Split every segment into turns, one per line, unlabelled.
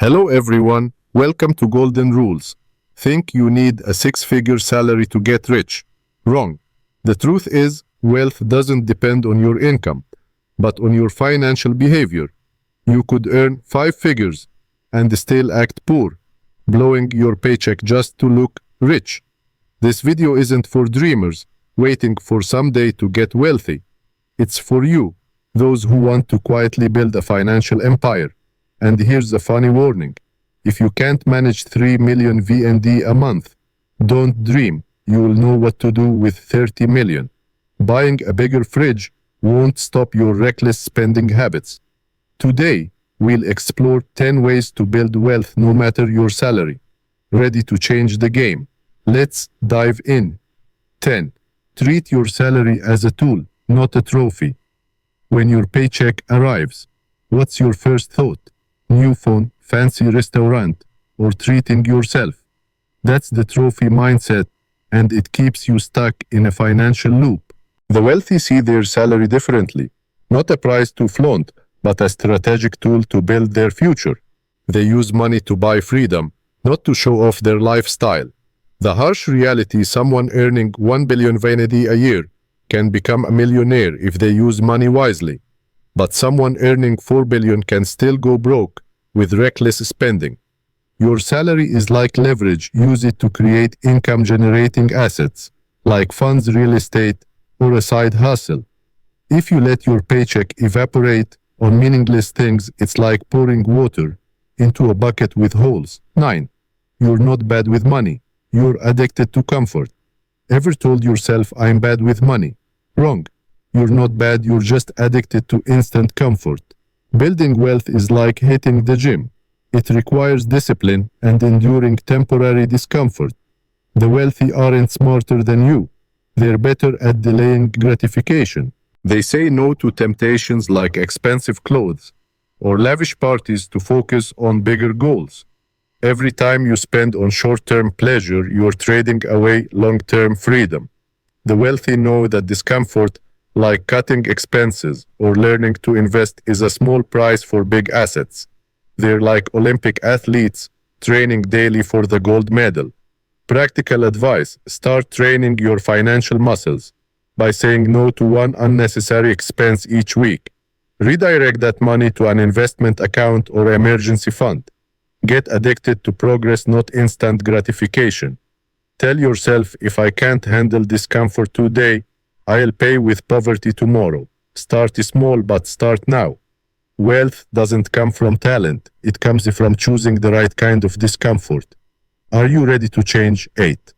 Hello everyone, welcome to Golden Rules. Think you need a six-figure salary to get rich? Wrong. The truth is, wealth doesn't depend on your income, but on your financial behavior. You could earn 5 figures and still act poor, blowing your paycheck just to look rich. This video isn't for dreamers waiting for someday to get wealthy. It's for you, those who want to quietly build a financial empire. And here's a funny warning. If you can't manage 3 million VND a month, don't dream. You will know what to do with 30 million. Buying a bigger fridge won't stop your reckless spending habits. Today, we'll explore 10 ways to build wealth no matter your salary. Ready to change the game? Let's dive in. 10. Treat your salary as a tool, not a trophy. When your paycheck arrives, what's your first thought? New phone, fancy restaurant, or treating yourself? That's the trophy mindset, and it keeps you stuck in a financial loop. The wealthy see their salary differently, not a price to flaunt, but a strategic tool to build their future. They use money to buy freedom, not to show off their lifestyle. The harsh reality: someone earning 1 billion VND a year can become a millionaire if they use money wisely. But someone earning 4 billion can still go broke with reckless spending. Your salary is like leverage. Use it to create income-generating assets, like funds, real estate, or a side hustle. If you let your paycheck evaporate on meaningless things, it's like pouring water into a bucket with holes. 9. You're not bad with money. You're addicted to comfort. Ever told yourself, I'm bad with money? Wrong. You're not bad, you're just addicted to instant comfort. Building wealth is like hitting the gym. It requires discipline and enduring temporary discomfort. The wealthy aren't smarter than you. They're better at delaying gratification. They say no to temptations like expensive clothes or lavish parties to focus on bigger goals. Every time you spend on short-term pleasure, you're trading away long-term freedom. The wealthy know that discomfort, like cutting expenses or learning to invest, is a small price for big assets. They're like Olympic athletes training daily for the gold medal. Practical advice: start training your financial muscles by saying no to one unnecessary expense each week. Redirect that money to an investment account or emergency fund. Get addicted to progress, not instant gratification. Tell yourself, if I can't handle discomfort today, I'll pay with poverty tomorrow. Start small, but start now. Wealth doesn't come from talent. It comes from choosing the right kind of discomfort. Are you ready to change? 8.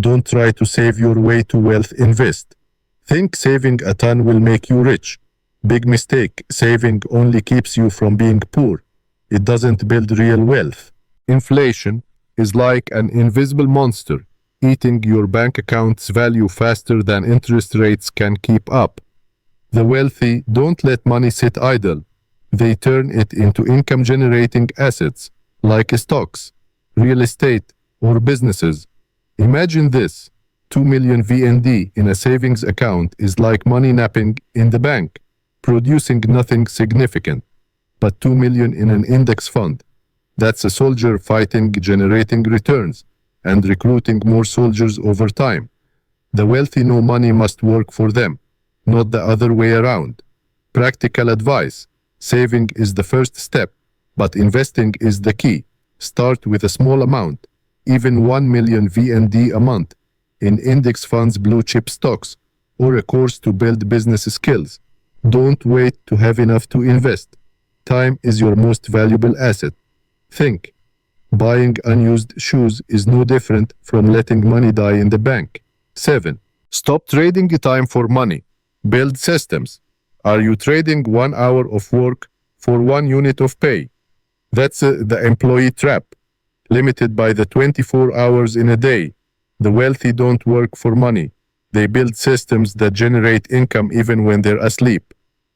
Don't try to save your way to wealth. Invest. Think saving a ton will make you rich. Big mistake. Saving only keeps you from being poor. It doesn't build real wealth. Inflation is like an invisible monster, eating your bank account's value faster than interest rates can keep up. The wealthy don't let money sit idle. They turn it into income-generating assets, like stocks, real estate, or businesses. Imagine this: 2 million VND in a savings account is like money napping in the bank, producing nothing significant. But 2 million in an index fund, that's a soldier fighting, generating returns, and recruiting more soldiers over time. The wealthy know money must work for them, not the other way around. Practical advice: saving is the first step, but investing is the key. Start with a small amount, even 1 million VND a month, in index funds, blue chip stocks, or a course to build business skills. Don't wait to have enough to invest. Time is your most valuable asset. Think. Buying unused shoes is no different from letting money die in the bank. 7. Stop trading time for money. Build systems. Are you trading 1 hour of work for 1 unit of pay? That's the employee trap, limited by the 24 hours in a day. The wealthy don't work for money. They build systems that generate income even when they're asleep.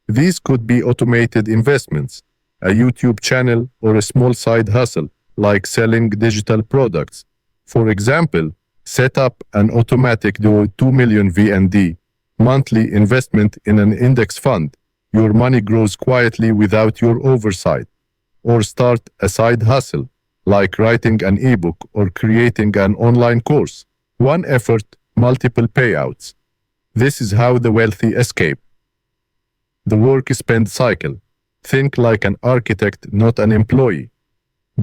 These could be automated investments, a YouTube channel, or a small side hustle, like selling digital products. For example, set up an automatic 2 million VND monthly investment in an index fund. Your money grows quietly without your oversight. or start a side hustle, like writing an ebook or creating an online course. One effort, multiple payouts. This is how the wealthy escape. The work spend cycle. Think like an architect, not an employee.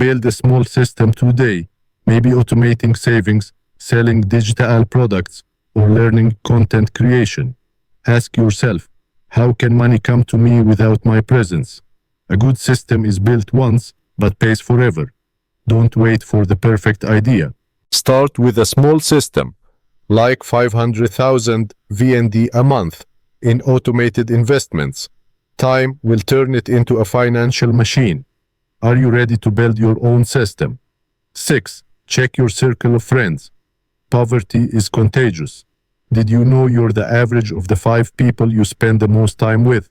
Build a small system today, maybe automating savings, selling digital products, or learning content creation. Ask yourself, how can money come to me without my presence? A good system is built once, but pays forever. Don't wait for the perfect idea. Start with a small system, like 500,000 VND a month in automated investments. Time will turn it into a financial machine. Are you ready to build your own system? 6. Check your circle of friends. Poverty is contagious. Did you know you're the average of the 5 people you spend the most time with?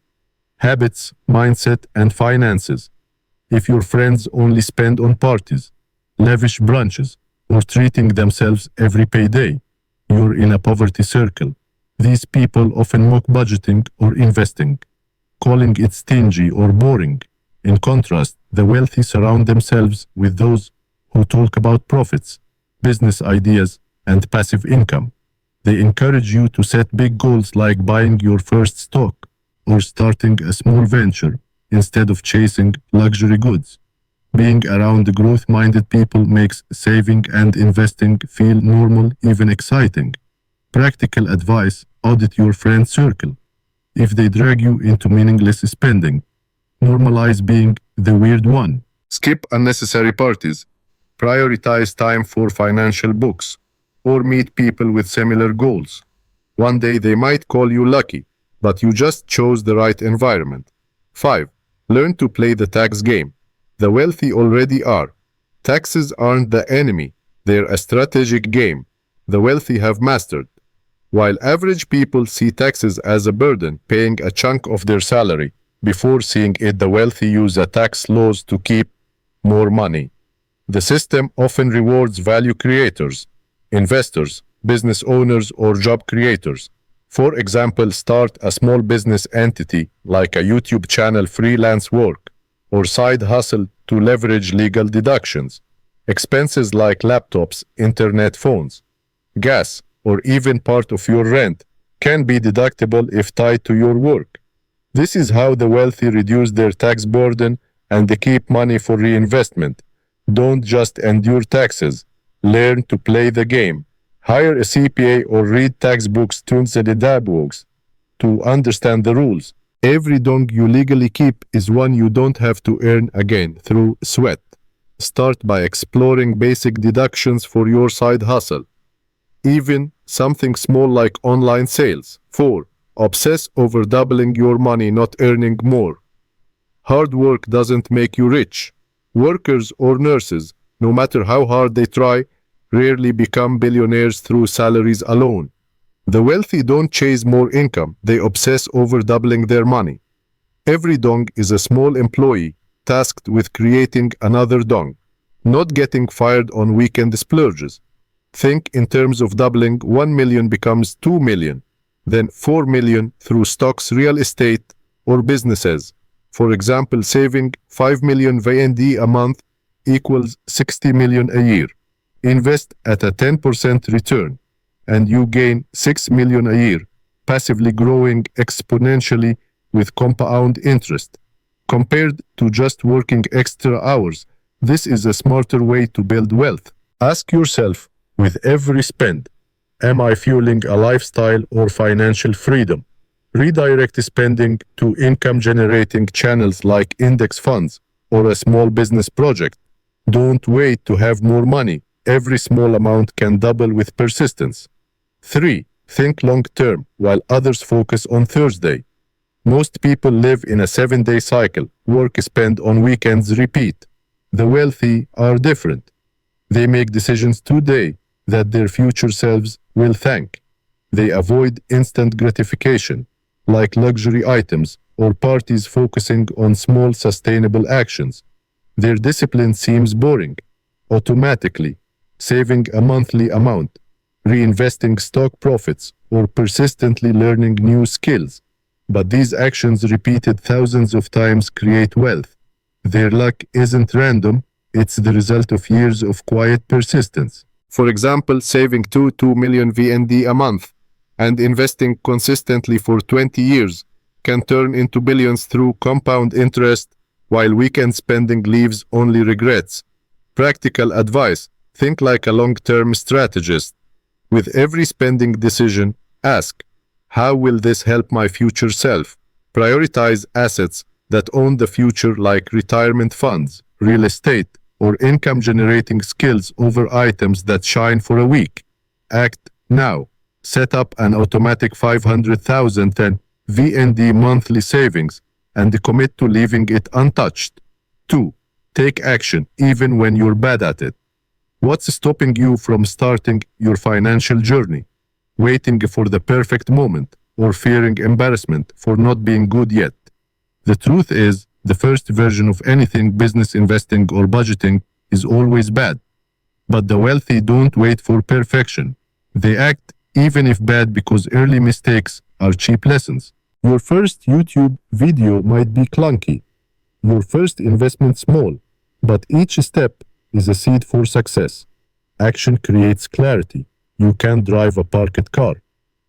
Habits, mindset, and finances. If your friends only spend on parties, lavish brunches, or treating themselves every payday, you're in a poverty circle. These people often mock budgeting or investing, calling it stingy or boring. In contrast, the wealthy surround themselves with those who talk about profits, business ideas, and passive income. They encourage you to set big goals like buying your first stock or starting a small venture instead of chasing luxury goods. Being around growth-minded people makes saving and investing feel normal, even exciting. Practical advice: audit your friend circle. If they drag you into meaningless spending, normalize being the weird one. Skip unnecessary parties. Prioritize time for financial books or meet people with similar goals. One day they might call you lucky, but you just chose the right environment. 5. Learn to play the tax game. The wealthy already are. Taxes aren't the enemy, they're a strategic game the wealthy have mastered. While average people see taxes as a burden, paying a chunk of their salary, before seeing it, the wealthy use the tax laws to keep more money. The system often rewards value creators, investors, business owners, or job creators. For example, start a small business entity like a YouTube channel, freelance work, or side hustle to leverage legal deductions. Expenses like laptops, internet, phones, gas, or even part of your rent can be deductible if tied to your work. This is how the wealthy reduce their tax burden and they keep money for reinvestment. Don't just endure taxes. Learn to play the game. Hire a CPA or read tax books to understand the rules. Every dong you legally keep is one you don't have to earn again through sweat. Start by exploring basic deductions for your side hustle. Even something small like online sales. 4. Obsess over doubling your money, not earning more. Hard work doesn't make you rich. Workers or nurses, no matter how hard they try, rarely become billionaires through salaries alone. The wealthy don't chase more income, they obsess over doubling their money. Every dong is a small employee tasked with creating another dong, not getting fired on weekend splurges. Think in terms of doubling. 1 million becomes 2 million, then 4 million through stocks, real estate, or businesses. For example, saving 5 million VND a month equals 60 million a year. Invest at a 10% return, and you gain 6 million a year, passively growing exponentially with compound interest. Compared to just working extra hours, this is a smarter way to build wealth. Ask yourself, with every spend, am I fueling a lifestyle or financial freedom? Redirect spending to income-generating channels like index funds or a small business project. Don't wait to have more money. Every small amount can double with persistence. 3. Think long-term while others focus on Thursday. Most people live in a 7-day cycle. Work, spend on weekends, repeat. The wealthy are different. They make decisions today that their future selves will thank. They avoid instant gratification, like luxury items or parties, focusing on small sustainable actions. Their discipline seems boring. Automatically, saving a monthly amount, reinvesting stock profits, or persistently learning new skills. But these actions, repeated thousands of times, create wealth. Their luck isn't random, it's the result of years of quiet persistence. For example, saving 2 million VND a month and investing consistently for 20 years can turn into billions through compound interest, while weekend spending leaves only regrets. Practical advice: think like a long-term strategist. With every spending decision, ask, how will this help my future self? Prioritize assets that own the future, like retirement funds, real estate, or income-generating skills over items that shine for a week. Act now. Set up an automatic 500,000 VND monthly savings and commit to leaving it untouched. 2. Take action even when you're bad at it. What's stopping you from starting your financial journey? Waiting for the perfect moment or fearing embarrassment for not being good yet? The truth is, the first version of anything, business, investing, or budgeting, is always bad. But the wealthy don't wait for perfection. They act even if bad, because early mistakes are cheap lessons. Your first YouTube video might be clunky. Your first investment small, but each step is a seed for success. Action creates clarity. You can't drive a parked car.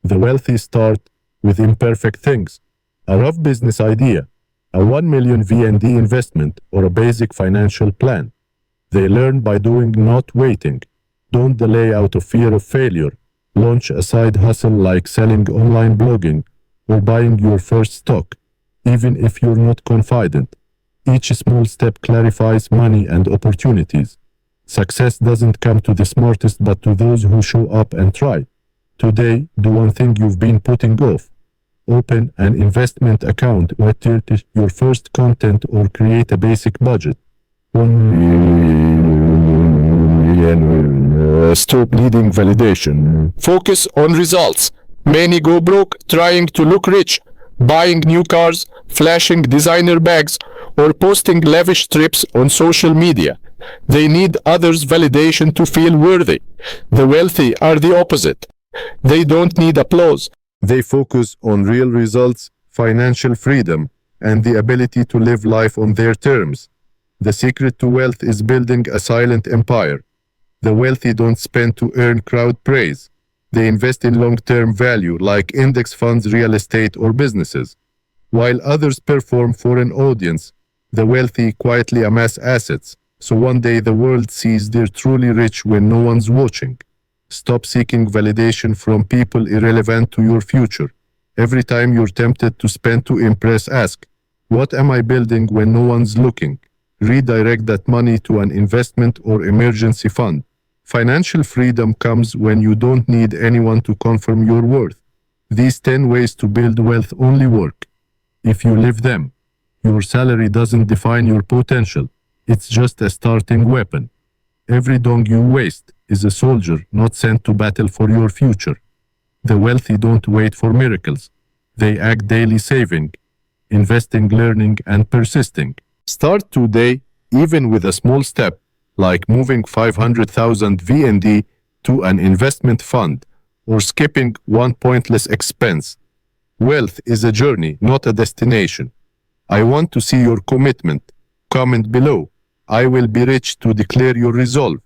The wealthy start with imperfect things: a rough business idea, a 1 million VND investment, or a basic financial plan. They learn by doing, not waiting. Don't delay out of fear of failure. Launch a side hustle like selling online, blogging, or buying your first stock, even if you're not confident. Each small step clarifies money and opportunities. Success doesn't come to the smartest, but to those who show up and try. Today, do one thing you've been putting off. Open an investment account, or purchase your first content, or create a basic budget. Stop needing validation. Focus on results. Many go broke trying to look rich, buying new cars, flashing designer bags, or posting lavish trips on social media. They need others' validation to feel worthy. The wealthy are the opposite. They don't need applause. They focus on real results, financial freedom, and the ability to live life on their terms. The secret to wealth is building a silent empire. The wealthy don't spend to earn crowd praise. They invest in long-term value, like index funds, real estate, or businesses. While others perform for an audience, the wealthy quietly amass assets, so one day the world sees they're truly rich when no one's watching. Stop seeking validation from people irrelevant to your future. Every time you're tempted to spend to impress, ask, what am I building when no one's looking? Redirect that money to an investment or emergency fund. Financial freedom comes when you don't need anyone to confirm your worth. These 10 ways to build wealth only work if you live them. Your salary doesn't define your potential. It's just a starting weapon. Every dong you waste is a soldier not sent to battle for your future. The wealthy don't wait for miracles. They act daily, saving, investing, learning, and persisting. Start today, even with a small step, like moving 500,000 VND to an investment fund or skipping one pointless expense. Wealth is a journey, not a destination. I want to see your commitment. Comment below. I will be rich to declare your resolve.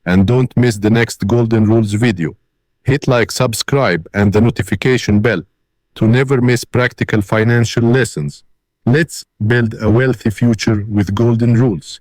And don't miss the next Golden Rules video. Hit like, subscribe, and the notification bell to never miss practical financial lessons. Let's build a wealthy future with Golden Rules.